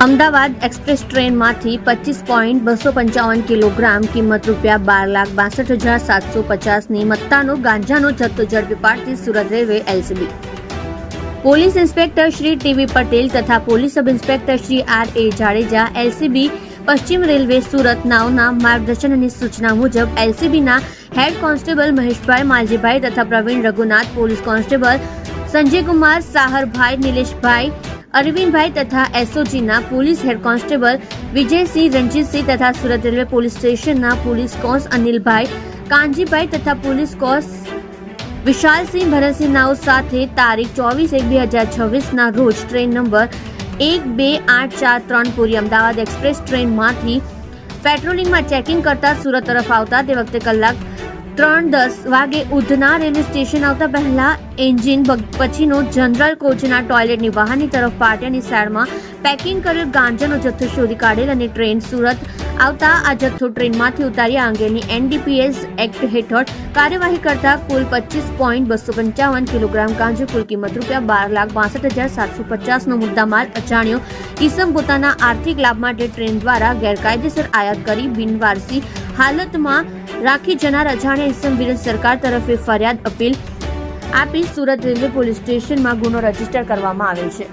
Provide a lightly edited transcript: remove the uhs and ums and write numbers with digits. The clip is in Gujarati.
અમદાવાદ એક્સપ્રેસ ટ્રેનમાંથી 25.255 કિલોગ્રામ કિંમત ₹12,62,750ની મત્તાનો ગાંજાનો જથ્થો ઝડપી પાડતી Surat railway LCB police inspector Shri TV Patel તથા police sub inspector Shri RA. Jadeja LCB પશ્ચિમ રેલવે સુરત નાઓના માર્ગદર્શન અને સૂચના મુજબ એલસીબીના હેડ કોન્સ્ટેબલ મહેશભાઈ માલજીભાઈ તથા પ્રવીણ રઘુનાથ, પોલીસ કોન્સ્ટેબલ સંજયકુમાર, સાહરભાઈ, નિલેશભાઈ, અરવિંદભાઈ તથા એસઓજીના police head constable Vijaysinh, Ranjitsinh તથા સુરત રેલવે પોલીસ સ્ટેશનના પોલીસ કોન્સ અનિલભાઈ, કાનજીભાઈ તથા પોલીસ કોન્સ વિશાલસિંહ, ભરતસિંહ નાઓ સાથે તારીખ 24/1/2026ના રોજ train number 12843 Puri Ahmedabad express ટ્રેનમાંથી પેટ્રોલિંગમાં ચેકિંગ કરતા સુરત તરફ આવતા તે વખતે કલાક 3:10 વાગે ઉધના રેલવે સ્ટેશન આવતા પહેલા એન્જિન પછીનો જનરલ કોચના ટોયલેટની બહારની તરફ પાટિયાની સાઈડમાં પેકિંગ કરેલ ગાંજાનો જથ્થો શોધી કાઢેલ અને ટ્રેન સુરત આવતા આ જથ્થો ટ્રેનમાંથી ઉતારી આ અંગેની એનડીપીએસ એક્ટ હેઠળ કાર્યવાહી કરતા કુલ 25.255 કિલોગ્રામ ગાંજો કુલ કિંમત ₹12,62,750નો મુદ્દામાલ અજાણ્યો ઇસમ પોતાના આર્થિક લાભ માટે ટ્રેન દ્વારા ગેરકાયદેસર આયાત કરી બિનવારસી હાલતમાં રાખી જનાર અજાણ્યા ઇસમ વિરુદ્ધ સરકાર તરફે ફરિયાદ અપીલ આપી સુરત રેલવે પોલીસ સ્ટેશનમાં ગુનો રજીસ્ટર કરવામાં આવેલ છે।